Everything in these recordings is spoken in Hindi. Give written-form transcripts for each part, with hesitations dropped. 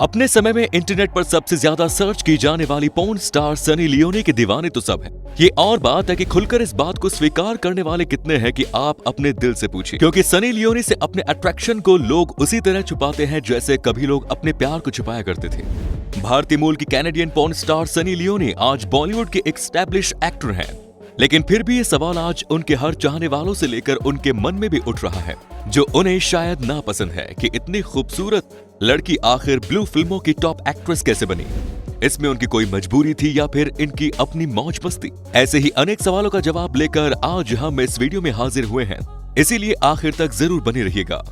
अपने समय में इंटरनेट पर सबसे ज्यादा सर्च की जाने वाली पोर्न स्टार सनी लियोनी के दीवाने तो सब हैं। ये और बात है कि खुलकर इस बात को स्वीकार करने वाले कितने हैं कि आप अपने दिल से पूछिए, क्योंकि सनी लियोनी से अपने अट्रैक्शन को लोग उसी तरह छुपाते हैं जैसे कभी लोग अपने प्यार को छुपाया करते थे। भारतीय मूल की Canadian porn star Sunny Leone आज बॉलीवुड के एक एस्टैब्लिश एक्टर हैं, लेकिन फिर भी ये सवाल आज उनके हर चाहने वालों से लेकर उनके मन में भी उठ रहा है, जो उन्हें शायद नापसंद है कि इतनी खूबसूरत लड़की आखिर ब्लू फिल्मों की टॉप एक्ट्रेस कैसे बनी। इसमें उनकी कोई मजबूरी थी या फिर इनकी अपनी मौज मस्ती? ऐसे ही अनेक सवालों का जवाब लेकर आज हम इस वीडियो में हाजिर हुए हैं, इसीलिए आखिर तक जरूर बने रहिएगा।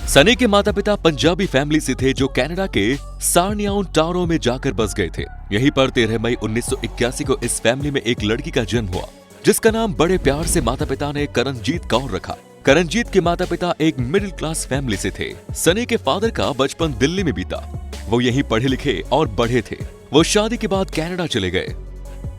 सनी के माता पिता पंजाबी फैमिली से थे जो कनाडा के सारनियाउन टारो में जाकर बस गए थे। यहीं पर 13 मई 1981 को इस फैमिली में एक लड़की का जन्म हुआ, जिसका नाम बड़े प्यार से माता पिता ने करणजीत कौर रखा। करणजीत के माता पिता एक मिडिल क्लास फैमिली से थे। सनी के फादर का बचपन दिल्ली में बीता। वो यहीं पढ़े लिखे और बढ़े थे। वो शादी के बाद कनाडा चले गए।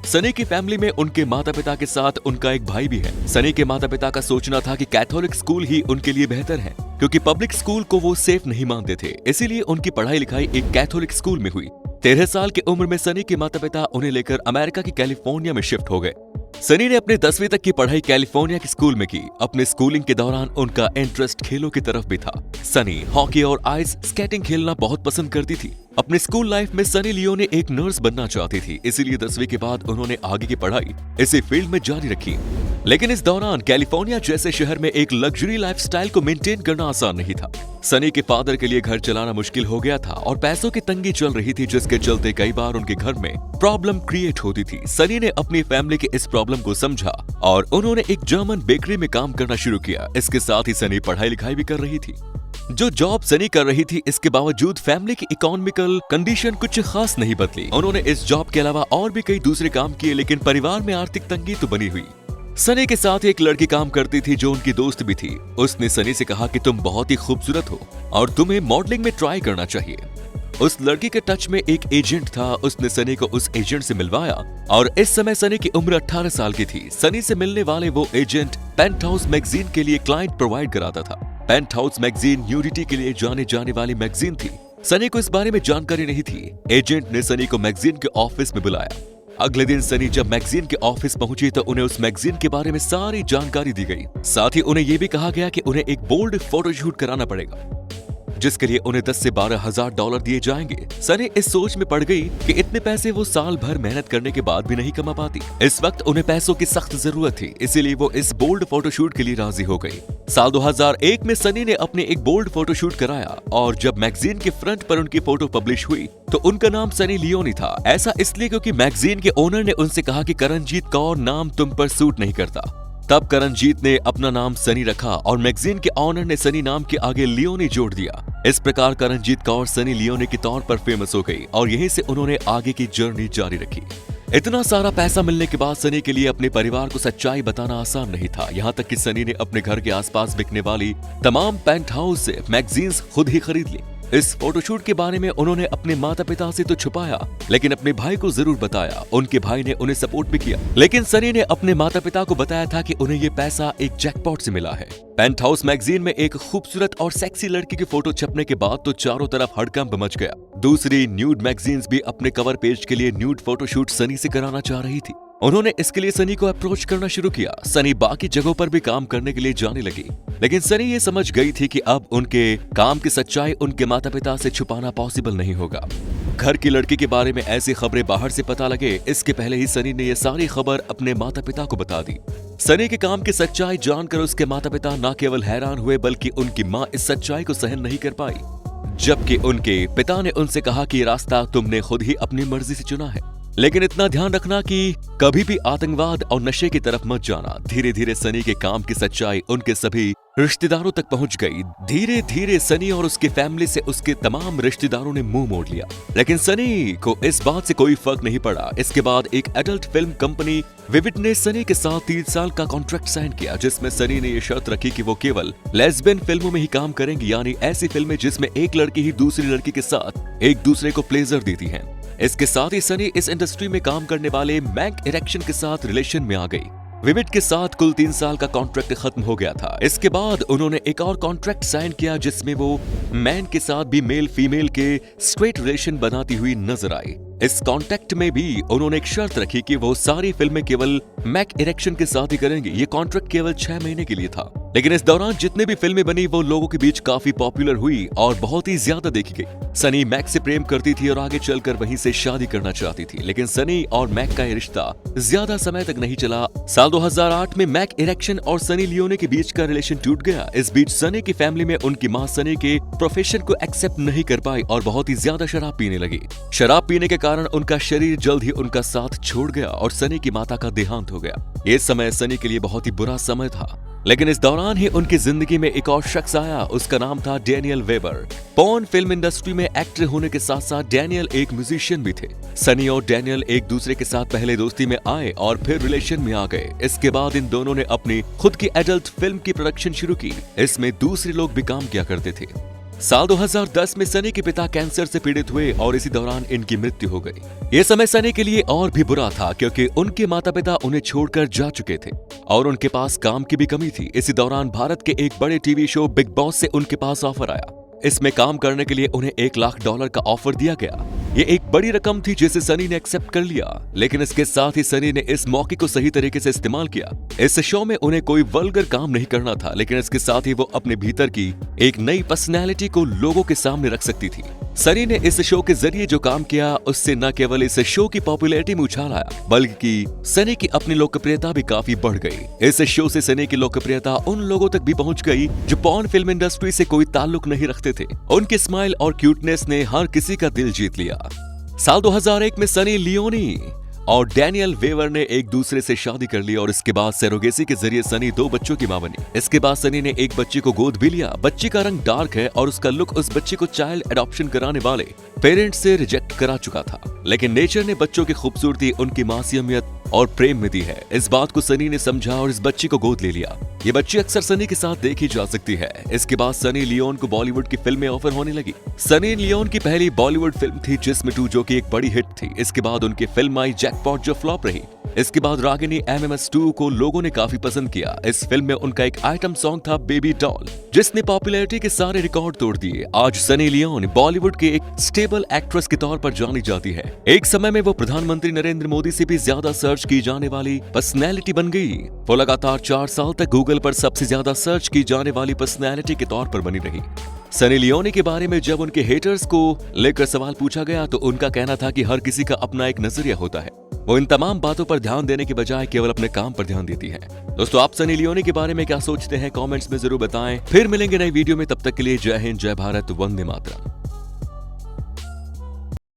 सनी की फैमिली में उनके माता पिता के साथ उनका एक भाई भी है। सनी के माता पिता का सोचना था कि कैथोलिक स्कूल ही उनके लिए बेहतर है, क्योंकि पब्लिक स्कूल को वो सेफ नहीं मानते थे। इसीलिए उनकी पढ़ाई लिखाई एक कैथोलिक स्कूल में हुई। 13 साल की उम्र में सनी के माता पिता उन्हें लेकर अमेरिका की कैलिफोर्निया में शिफ्ट हो गए। सनी ने अपने 10वीं तक की पढ़ाई कैलिफोर्निया के स्कूल में की। अपने स्कूलिंग के दौरान उनका इंटरेस्ट खेलों की तरफ भी था। सनी हॉकी और आइस स्केटिंग खेलना बहुत पसंद करती थी। अपनी स्कूल लाइफ में सनी लियोनी एक नर्स बनना चाहती थी, इसीलिए 10वीं के बाद उन्होंने आगे की पढ़ाई इसी फील्ड में जारी रखी। लेकिन इस दौरान कैलिफोर्निया जैसे शहर में एक लग्जरी लाइफस्टाइल को मेंटेन करना आसान नहीं था। सनी के फादर के लिए घर चलाना मुश्किल हो गया था और पैसों की तंगी चल रही थी, जिसके चलते कई बार उनके घर में प्रॉब्लम क्रिएट होती थी। सनी ने अपनी फैमिली के इस प्रॉब्लम को समझा और उन्होंने एक जर्मन बेकरी में काम करना शुरू किया। इसके साथ ही सनी पढ़ाई लिखाई भी कर रही थी। जो जॉब सनी कर रही थी, इसके बावजूद फैमिली की इकोनॉमिकल कंडीशन कुछ खास नहीं बदली। उन्होंने इस जॉब के अलावा और भी कई दूसरे काम किए, लेकिन परिवार में आर्थिक तंगी तो बनी हुई। सनी के साथ एक लड़की काम करती थी जो उनकी दोस्त भी थी। उसने सनी से कहा कि तुम बहुत ही खूबसूरत हो और तुम्हें मॉडलिंग में ट्राई करना चाहिए। उस लड़की के टच में एक एजेंट था। उसने सनी को उस एजेंट से मिलवाया और इस समय सनी की उम्र 18 साल की थी। सनी से मिलने वाले वो एजेंट पेंटहाउस मैगजीन के लिए क्लाइंट प्रोवाइड कराता था। पेंटहाउस मैगजीन न्यूडिटी के लिए जाने जाने वाली मैगजीन थी। सनी को इस बारे में जानकारी नहीं थी। एजेंट ने सनी को मैगजीन के ऑफिस में बुलाया। अगले दिन सनी जब मैगजीन के ऑफिस पहुंची तो उन्हें उस मैगजीन के बारे में सारी जानकारी दी गई। साथ ही उन्हें यह भी कहा गया कि उन्हें एक बोल्ड फोटोशूट कराना पड़ेगा, जिसके लिए उन्हें 10 से 12 हजार डॉलर दिए जाएंगे। सनी इस सोच में पड़ गई कि इतने पैसे वो साल भर मेहनत करने के बाद भी नहीं कमा पाती। इस वक्त उन्हें पैसों की सख्त जरूरत थी, इसीलिए वो इस बोल्ड फोटोशूट के लिए राजी हो गई। साल 2001 में सनी ने अपने एक बोल्ड फोटोशूट कराया और जब मैगजीन के फ्रंट पर उनकी फोटो पब्लिश हुई तो उनका नाम सनी लियोनी था। ऐसा इसलिए क्योंकि मैगजीन के ओनर ने उनसे कहा कि करणजीत कौर नाम तुम पर सूट नहीं करता। तब करणजीत ने अपना नाम सनी रखा और मैगजीन के ओनर ने सनी नाम के आगे लियोनी जोड़ दिया। इस प्रकार करणजीत कौर सनी लियोनी के तौर पर फेमस हो गई और यहीं से उन्होंने आगे की जर्नी जारी रखी। इतना सारा पैसा मिलने के बाद सनी के लिए अपने परिवार को सच्चाई बताना आसान नहीं था। यहाँ तक कि सनी ने अपने घर के आसपास बिकने वाली तमाम पेंटहाउस से मैगजीन्स खुद ही खरीद ली। इस फोटोशूट के बारे में उन्होंने अपने माता पिता से तो छुपाया, लेकिन अपने भाई को जरूर बताया। उनके भाई ने उन्हें सपोर्ट भी किया, लेकिन सनी ने अपने माता पिता को बताया था कि उन्हें ये पैसा एक जैकपॉट से मिला है। पेंटहाउस मैगजीन में एक खूबसूरत और सेक्सी लड़की की फोटो छपने के बाद तो चारों तरफ हड़कंप मच गया। दूसरी न्यूड मैगजीन्स भी अपने कवर पेज के लिए न्यूड फोटोशूट सनी से कराना चाह रही थी। उन्होंने इसके लिए सनी को अप्रोच करना शुरू किया। सनी बाकी जगहों पर भी काम करने के लिए जाने लगी, लेकिन सनी ये समझ गई थी कि अब उनके काम की सच्चाई उनके माता पिता से छुपाना पॉसिबल नहीं होगा। घर की लड़की के बारे में ऐसी खबरें बाहर से पता लगे, इसके पहले ही सनी ने यह सारी खबर अपने माता पिता को बता दी। सनी के काम की सच्चाई जानकर उसके माता पिता न केवल हैरान हुए, बल्कि उनकी माँ इस सच्चाई को सहन नहीं कर पाई। जबकि उनके पिता ने उनसे कहा कि ये रास्ता तुमने खुद ही अपनी मर्जी से चुना है, लेकिन इतना ध्यान रखना कि कभी भी आतंकवाद और नशे की तरफ मत जाना। धीरे धीरे सनी के काम की सच्चाई उनके सभी रिश्तेदारों तक पहुंच गई। धीरे धीरे सनी और उसके फैमिली से उसके तमाम रिश्तेदारों ने मुंह मोड़ लिया, लेकिन सनी को इस बात से कोई फर्क नहीं पड़ा। इसके बाद एक एडल्ट फिल्म कंपनी विविड ने सनी के साथ 3 साल का कॉन्ट्रैक्ट साइन किया, जिसमें सनी ने ये शर्त रखी कि वो केवल लेस्बियन फिल्मों में ही काम करेंगी, यानी ऐसी फिल्में जिसमें एक लड़की ही दूसरी लड़की के साथ एक दूसरे को प्लेजर देती है। इसके साथ ही सनी इस इंडस्ट्री में काम करने वाले मैक इरेक्शन के साथ रिलेशन में आ गई। विविड के साथ कुल 3 साल का कॉन्ट्रैक्ट खत्म हो गया था। इसके बाद उन्होंने एक और कॉन्ट्रैक्ट साइन किया जिसमें वो मैन के साथ भी मेल फीमेल के स्ट्रेट रिलेशन बनाती हुई नजर आई। इस कॉन्ट्रैक्ट में भी उन्होंने एक शर्त रखी कि वो सारी फिल्में केवल मैक इरेक्शन के साथ ही करेंगे। ये कॉन्ट्रैक्ट केवल 6 महीने के लिए था, लेकिन इस दौरान जितने भी फिल्में बनी वो लोगों के बीच काफी पॉपुलर हुई और बहुत ही ज्यादा देखी गई। सनी मैक से प्रेम करती थी और आगे चलकर वहीं से शादी करना चाहती थी, लेकिन सनी और मैक का ये रिश्ता ज्यादा समय तक नहीं चला। साल 2008 में मैक इरेक्शन और सनी लियोनी के बीच का रिलेशन टूट गया। इस बीच सनी की फैमिली में उनकी मां सनी के प्रोफेशन को एक्सेप्ट नहीं कर पाई और बहुत ही ज्यादा शराब पीने लगी। शराब पीने के कारण उनका शरीर जल्द ही उनका साथ छोड़ गया और सनी की माता का देहांत हो गया। ये समय सनी के लिए बहुत ही बुरा समय था, लेकिन इस दौरान ही उनकी जिंदगी में एक और शख्स आया। उसका नाम था Daniel weber. Porn film industry में एक्टर होने के साथ साथ डैनियल एक म्यूजिशियन भी थे। सनी और डैनियल एक दूसरे के साथ पहले दोस्ती में आए और फिर रिलेशन में आ गए। इसके बाद इन दोनों ने अपनी खुद की एडल्ट फिल्म की प्रोडक्शन शुरू की। इसमें दूसरे लोग भी काम किया करते थे। साल 2010 में सनी के पिता कैंसर से पीड़ित हुए और इसी दौरान इनकी मृत्यु हो गई। ये समय सनी के लिए और भी बुरा था क्योंकि उनके माता पिता उन्हें छोड़कर जा चुके थे और उनके पास काम की भी कमी थी। इसी दौरान भारत के एक बड़े टीवी शो बिग बॉस से उनके पास ऑफर आया। इसमें काम करने के लिए उन्हें $1 लाख का ऑफर दिया गया। ये एक बड़ी रकम थी जिसे सनी ने एक्सेप्ट कर लिया, लेकिन इसके साथ ही सनी ने इस मौके को सही तरीके से इस्तेमाल किया। इस शो में उन्हें कोई वल्गर काम नहीं करना था, लेकिन इसके साथ ही वो अपने भीतर की एक नई पर्सनैलिटी को लोगों के सामने रख सकती थी। सनी ने इस शो के जरिए जो काम किया उससे न केवल इस शो की पॉपुलैरिटी में उछाल आया, बल्कि सनी की अपनी लोकप्रियता भी काफी बढ़ गई। इस शो से सनी की लोकप्रियता उन लोगों तक भी पहुंच गई जो पॉर्न फिल्म इंडस्ट्री से कोई ताल्लुक नहीं रखते थे। उनके स्माइल और क्यूटनेस ने हर किसी का दिल जीत लिया। साल 2001 में सनी लियोनी और डैनियल वेवर ने एक दूसरे से शादी कर ली और इसके बाद सरोगेसी के जरिए सनी 2 बच्चों की मां बनी। इसके बाद सनी ने एक बच्चे को गोद भी लिया। बच्ची का रंग डार्क है और उसका लुक उस बच्चे को चाइल्ड एडॉप्शन कराने वाले पेरेंट्स से रिजेक्ट करा चुका था, लेकिन नेचर ने बच्चों की खूबसूरती उनकी मासूमियत और प्रेम में दी है। इस बात को सनी ने समझा और इस बच्ची को गोद ले लिया। ये बच्ची अक्सर सनी के साथ देखी जा सकती है। इसके बाद सनी लियोन को बॉलीवुड की फिल्म में ऑफर होने लगी। सनी लियोन की पहली बॉलीवुड फिल्म थी जिस्म 2, जो कि एक बड़ी हिट थी। इसके बाद उनकी फिल्म आई जैकपॉट, जो फ्लॉप रही। इसके बाद रागिनी MMS 2 को लोगों ने काफी पसंद किया। इस फिल्म में उनका एक आइटम सॉन्ग था बेबी डॉल, जिसने पॉपुलैरिटी के सारे रिकॉर्ड तोड़ दिए। आज सनी लियोन बॉलीवुड के एक स्टेबल एक्ट्रेस के तौर पर जानी जाती है। एक समय में वो प्रधानमंत्री नरेंद्र मोदी से भी ज्यादा सर्च की जाने वाली पर्सनैलिटी बन गई। वो लगातार 4 साल तक गूगल पर सबसे ज्यादा सर्च की जाने वाली पर्सनैलिटी के तौर पर बनी रही। सनी लियोनी के बारे में जब उनके हेटर्स को लेकर सवाल पूछा गया तो उनका कहना था कि हर किसी का अपना एक नजरिया होता है। वो इन तमाम बातों पर ध्यान देने के बजाय केवल अपने काम पर ध्यान देती है। दोस्तों, आप सनी लियोनी के बारे में क्या सोचते हैं? कमेंट्स में जरूर बताएं। फिर मिलेंगे नई वीडियो में, तब तक के लिए जय हिंद, जय भारत, वंदे मातरम।